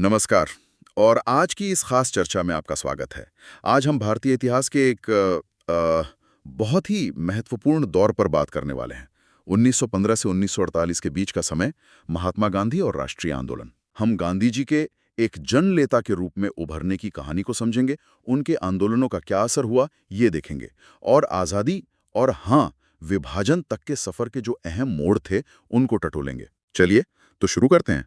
नमस्कार। और आज की इस खास चर्चा में आपका स्वागत है। आज हम भारतीय इतिहास के एक बहुत ही महत्वपूर्ण दौर पर बात करने वाले हैं। 1915 से 1948 के बीच का समय, महात्मा गांधी और राष्ट्रीय आंदोलन। हम गांधी जी के एक जननेता के रूप में उभरने की कहानी को समझेंगे, उनके आंदोलनों का क्या असर हुआ ये देखेंगे, और आज़ादी और विभाजन तक के सफर के जो अहम मोड़ थे उनको टटोलेंगे। चलिए तो शुरू करते हैं।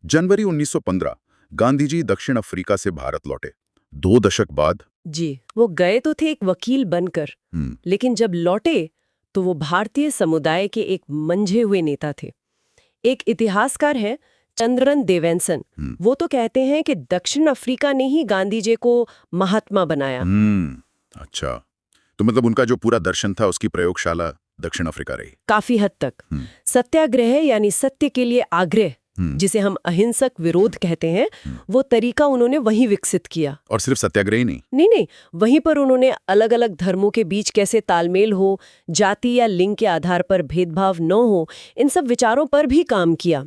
जनवरी 1915 गांधी जी दक्षिण अफ्रीका से भारत लौटे। 2 दशक बाद। जी, वो गए तो थे एक वकील बनकर, लेकिन जब लौटे तो वो भारतीय समुदाय के एक मंझे हुए नेता थे। एक इतिहासकार है चंद्रन देवेंसन, वो तो कहते हैं कि दक्षिण अफ्रीका ने ही गांधी जी को महात्मा बनाया। अच्छा, तो मतलब उनका जो पूरा दर्शन था उसकी प्रयोगशाला दक्षिण अफ्रीका रही। काफी हद तक। सत्याग्रह यानी सत्य के लिए आग्रह, जिसे हम अहिंसक विरोध कहते हैं, वो तरीका उन्होंने वहीं विकसित किया। और सिर्फ सत्याग्रह ही नहीं। नहीं, वहीं पर उन्होंने अलग अलग धर्मों के बीच कैसे तालमेल हो, जाति या लिंग के आधार पर भेदभाव न हो, इन सब विचारों पर भी काम किया।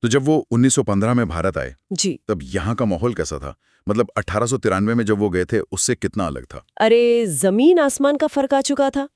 तो जब वो 1915 में भारत आए जी, तब यहाँ का माहौल कैसा था? मतलब 1893 में जब वो गए थे उससे कितना अलग था? अरे जमीन आसमान का फर्क आ चुका था।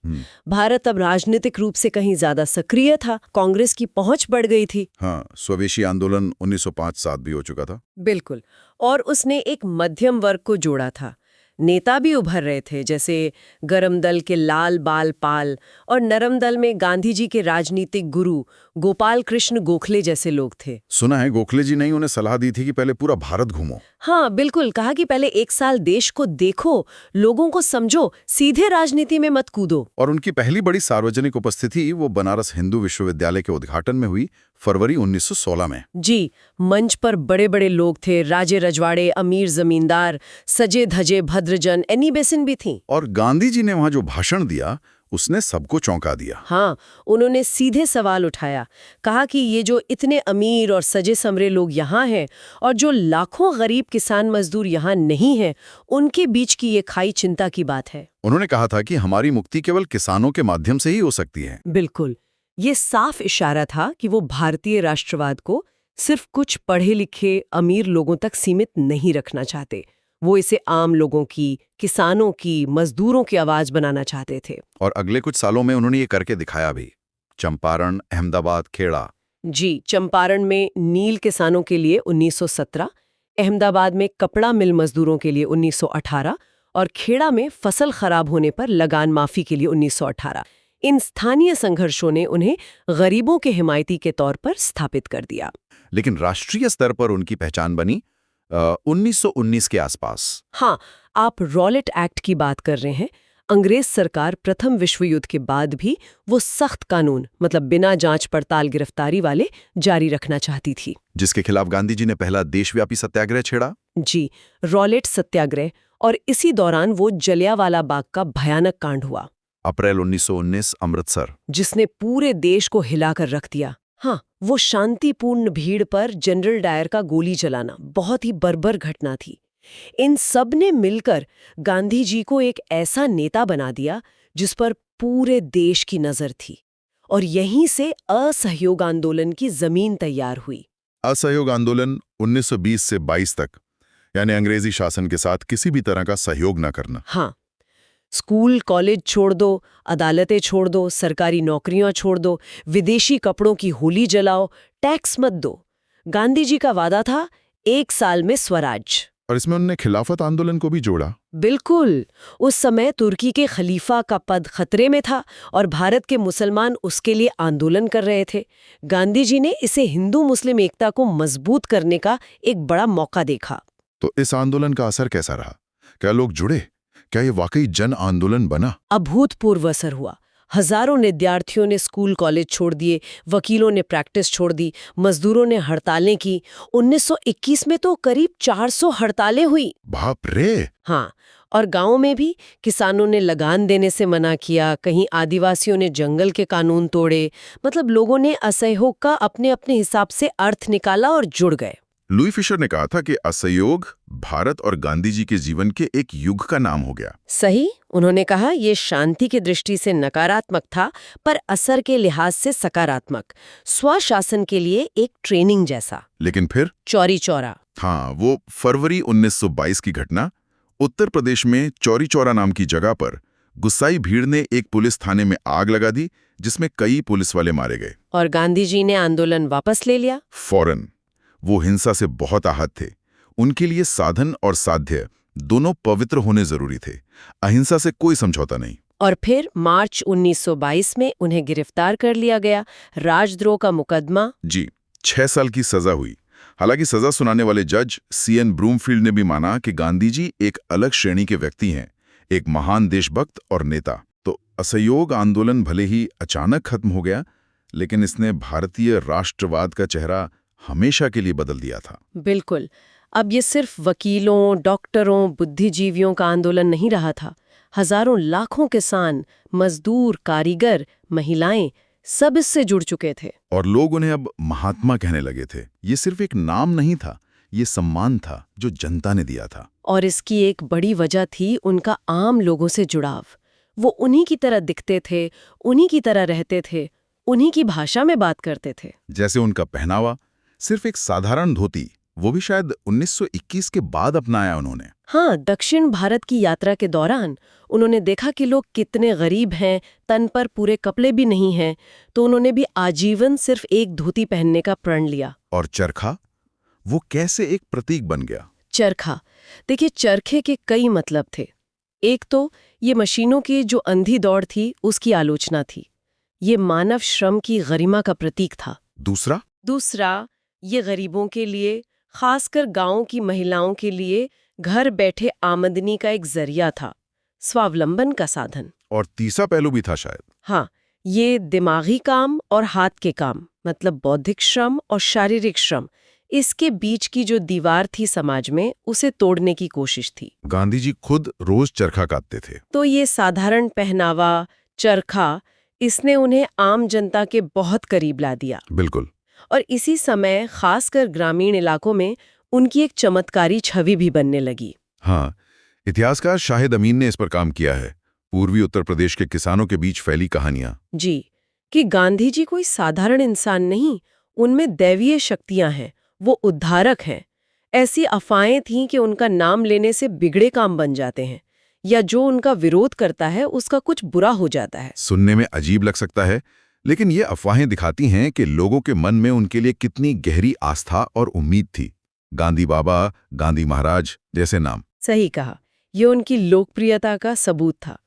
भारत अब राजनीतिक रूप से कहीं ज्यादा सक्रिय था, कांग्रेस की पहुंच बढ़ गई थी। हाँ, स्वदेशी आंदोलन 1905-7 भी हो चुका था। बिल्कुल, और उसने एक मध्यम वर्ग को जोड़ा था। नेता भी उभर रहे थे, जैसे गरम दल के लाल बाल पाल और नरम दल में गांधी जी के राजनीतिक गुरु गोपाल कृष्ण गोखले जैसे लोग थे। सुना है गोखले जी ने उन्हें सलाह दी थी कि पहले पूरा भारत घूमो। हाँ बिल्कुल, कहा कि पहले 1 साल देश को देखो, लोगों को समझो, सीधे राजनीति में मत कूदो। और उनकी पहली बड़ी सार्वजनिक उपस्थिति वो बनारस हिंदू विश्वविद्यालय के उद्घाटन में हुई फरवरी 1916 में। जी, मंच पर बड़े बड़े लोग थे, राजे रजवाड़े, अमीर जमींदार, सजे धजे भद्रजन, एनी बेसिन भी थी। और गांधी जी ने वहां जो भाषण दिया उसने सबको चौंका दिया। हाँ, उन्होंने सीधे सवाल उठाया, कहा कि ये जो इतने अमीर और सजे समरे लोग यहाँ हैं और जो लाखों गरीब किसान मजदूर यहाँ नहीं हैं, उनके बीच की ये खाई चिंता की बात है। उन्होंने कहा था कि हमारी मुक्ति केवल किसानों के माध्यम से ही हो सकती है। बिल्कुल, ये साफ इशारा था कि वो भारतीय राष्ट्रवाद को सिर्फ कुछ पढ़े लिखे अमीर लोगों तक सीमित नहीं रखना चाहते। वो इसे आम लोगों की, किसानों की, मजदूरों की आवाज बनाना चाहते थे। और अगले कुछ सालों में उन्होंने ये करके दिखाया भी। चंपारण, अहमदाबाद, खेड़ा। जी, चंपारण में नील किसानों के लिए 1917, अहमदाबाद में कपड़ा मिल मजदूरों के लिए 1918 और खेड़ा में फसल खराब होने पर लगान माफी के लिए 1918। इन स्थानीय संघर्षों ने उन्हें गरीबों के हिमायती के तौर पर स्थापित कर दिया। लेकिन राष्ट्रीय स्तर पर उनकी पहचान बनी 1919 के आसपास। हाँ, आप रॉलेट एक्ट की बात कर रहे हैं। अंग्रेज सरकार प्रथम विश्व युद्ध के बाद भी वो सख्त कानून, मतलब बिना जांच पड़ताल गिरफ्तारी वाले, जारी रखना चाहती थी, जिसके खिलाफ गांधी जी ने पहला देशव्यापी सत्याग्रह छेड़ा। जी, रॉलेट सत्याग्रह। और इसी दौरान वो जलियांवाला बाग का भयानक कांड हुआ, अप्रैल 1919, अमृतसर, जिसने पूरे देश को हिलाकर रख दिया। हाँ, वो शांतिपूर्ण भीड़ पर जनरल डायर का गोली चलाना बहुत ही बर्बर घटना थी। इन सब ने मिलकर गांधी जी को एक ऐसा नेता बना दिया जिस पर पूरे देश की नजर थी, और यहीं से असहयोग आंदोलन की जमीन तैयार हुई। असहयोग आंदोलन 1920 से 22 तक, यानी अंग्रेजी शासन के साथ किसी भी तरह का सहयोग न करना। हाँ, स्कूल कॉलेज छोड़ दो, अदालतें छोड़ दो, सरकारी नौकरियां छोड़ दो, विदेशी कपड़ों की होली जलाओ, टैक्स मत दो। गांधी जी का वादा था 1 साल में स्वराज। और इसमें उन्होंने खिलाफत आंदोलन को भी जोड़ा। बिल्कुल, उस समय तुर्की के खलीफा का पद खतरे में था और भारत के मुसलमान उसके लिए आंदोलन कर रहे थे। गांधी जी ने इसे हिंदू मुस्लिम एकता को मजबूत करने का एक बड़ा मौका देखा। तो इस आंदोलन का असर कैसा रहा? क्या लोग जुड़े? क्या ये वाकई जन आंदोलन बना? अभूतपूर्व असर हुआ। हजारों विद्यार्थियों ने स्कूल कॉलेज छोड़ दिए, वकीलों ने प्रैक्टिस छोड़ दी, मजदूरों ने हड़तालें की। 1921 में तो करीब 400 हड़तालें हुई। बाप रे! हाँ, और गांवों में भी किसानों ने लगान देने से मना किया, कहीं आदिवासियों ने जंगल के कानून तोड़े। मतलब लोगों ने असहयोग का अपने अपने हिसाब से अर्थ निकाला और जुड़ गए। लुई फिशर ने कहा था कि असहयोग भारत और गांधी जी के जीवन के एक युग का नाम हो गया। सही। उन्होंने कहा ये शांति की दृष्टि से नकारात्मक था, पर असर के लिहाज से सकारात्मक, स्वशासन के लिए एक ट्रेनिंग जैसा। लेकिन फिर चौरी चौरा। हाँ, वो फरवरी 1922 की घटना, उत्तर प्रदेश में चौरी चौरा नाम की जगह पर गुस्साई भीड़ ने एक पुलिस थाने में आग लगा दी, जिसमें कई पुलिस वाले मारे गए। और गांधी जी ने आंदोलन वापस ले लिया। फौरन। वो हिंसा से बहुत आहत थे। उनके लिए साधन और साध्य दोनों पवित्र होने जरूरी थे। अहिंसा से कोई समझौता नहीं। और फिर मार्च 1922 में उन्हें गिरफ्तार कर लिया गया। राजद्रोह का मुकदमा। जी, 6 साल की सजा हुई। हालांकि सजा सुनाने वाले जज CN ब्रूमफील्ड ने भी माना कि गांधी जी एक अलग श्रेणी के व्यक्ति हैं, एक महान देशभक्त और नेता। तो असहयोग आंदोलन भले ही अचानक खत्म हो गया, लेकिन इसने भारतीय राष्ट्रवाद का चेहरा हमेशा के लिए बदल दिया था। बिल्कुल। अब ये सिर्फ वकीलों, डॉक्टरों, बुद्धिजीवियों का आंदोलन नहीं रहा था। हजारों लाखों किसान, मजदूर, कारीगर, महिलाएं सब इससे जुड़ चुके थे। और लोग उन्हें अब महात्मा कहने लगे थे। ये सिर्फ एक नाम नहीं था, ये सम्मान था जो जनता ने दिया था। और इसकी एक बड़ी वजह थी उनका आम लोगों से जुड़ाव। वो उन्हीं की तरह दिखते थे, उन्हीं की तरह रहते थे, उन्हीं की भाषा में बात करते थे। जैसे उनका पहनावा, सिर्फ एक साधारण धोती, वो भी शायद 1921 के बाद अपनाया उन्होंने। हाँ, दक्षिण भारत की यात्रा के दौरान उन्होंने देखा कि लोग कितने गरीब हैं, तन पर पूरे कपड़े भी नहीं हैं, तो उन्होंने भी आजीवन सिर्फ एक धोती पहनने का प्रण लिया। और चरखा, वो कैसे एक प्रतीक बन गया? चरखा, देखिए चरखे के कई मतलब थे। एक तो ये मशीनों की जो अंधी दौड़ थी उसकी आलोचना थी। ये मानव श्रम की गरिमा का प्रतीक था। दूसरा, ये गरीबों के लिए, खासकर गांवों की महिलाओं के लिए घर बैठे आमदनी का एक जरिया था, स्वावलंबन का साधन। और तीसरा पहलू भी था शायद। हाँ, ये दिमागी काम और हाथ के काम, मतलब बौद्धिक श्रम और शारीरिक श्रम, इसके बीच की जो दीवार थी समाज में, उसे तोड़ने की कोशिश थी। गांधी जी खुद रोज चरखा काटते थे। तो ये साधारण पहनावा, चरखा, इसने उन्हें आम जनता के बहुत करीब ला दिया। बिल्कुल। और इसी समय खासकर ग्रामीण इलाकों में उनकी एक चमत्कारी छवि भी बनने लगी। हाँ, इतिहासकार शाहिद अमीन ने इस पर काम किया है। पूर्वी उत्तर प्रदेश के किसानों के बीच फैली कहानियां। जी, कि गांधी जी कोई साधारण इंसान नहीं, उनमें दैवीय शक्तियां हैं, वो उद्धारक हैं। ऐसी अफवाहें थीं कि उनका नाम लेने से बिगड़े काम बन जाते हैं, या जो उनका विरोध करता है उसका कुछ बुरा हो जाता है। सुनने में अजीब लग सकता है, लेकिन ये अफवाहें दिखाती हैं कि लोगों के मन में उनके लिए कितनी गहरी आस्था और उम्मीद थी। गांधी बाबा, गांधी महाराज जैसे नाम। सही कहा, ये उनकी लोकप्रियता का सबूत था।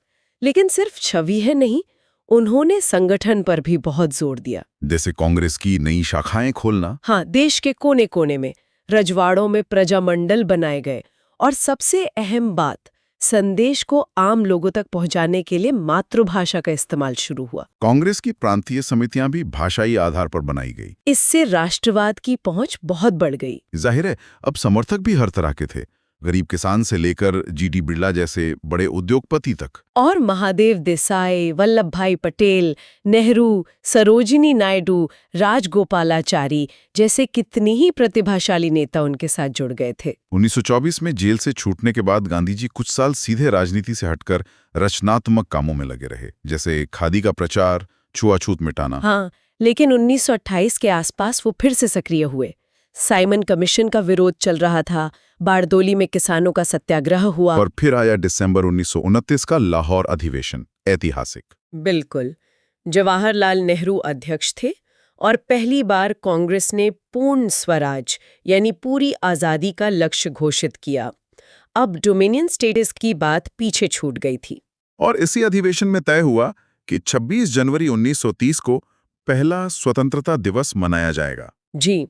लेकिन सिर्फ छवि है नहीं, उन्होंने संगठन पर भी बहुत जोर दिया। जैसे कांग्रेस की नई शाखाएं खोलना। हाँ, देश के कोने कोने में रजवाड़ों में प्रजामंडल बनाए गए। और सबसे अहम बात, संदेश को आम लोगों तक पहुंचाने के लिए मातृभाषा का इस्तेमाल शुरू हुआ। कांग्रेस की प्रांतीय समितियां भी भाषाई आधार पर बनाई गई। इससे राष्ट्रवाद की पहुंच बहुत बढ़ गई। जाहिर है, अब समर्थक भी हर तरह के थे, गरीब किसान से लेकर GD बिरला जैसे बड़े उद्योगपति तक। और महादेव देसाई, वल्लभ भाई पटेल, नेहरू, सरोजिनी नायडू, राजगोपालाचारी जैसे कितनी ही प्रतिभाशाली नेता उनके साथ जुड़ गए थे। 1924 में जेल से छूटने के बाद गांधी जी कुछ साल सीधे राजनीति से हटकर रचनात्मक कामों में लगे रहे, जैसे खादी का प्रचार, छुआछूत मिटाना। हाँ, लेकिन 1928 के आसपास वो फिर से सक्रिय हुए। साइमन कमीशन का विरोध चल रहा था, बारदोली में किसानों का सत्याग्रह हुआ। और फिर आया दिसंबर 1929 का लाहौर अधिवेशन, ऐतिहासिक। बिल्कुल। जवाहरलाल नेहरू अध्यक्ष थे और पहली बार कांग्रेस ने पूर्ण स्वराज यानी पूरी आज़ादी का लक्ष्य घोषित किया। अब डोमिनियन स्टेटस की बात पीछे छूट गई थी। और इसी अधिवेशन में तय हुआ कि 26 जनवरी 1930 को पहला स्वतंत्रता दिवस मनाया जाएगा। जी,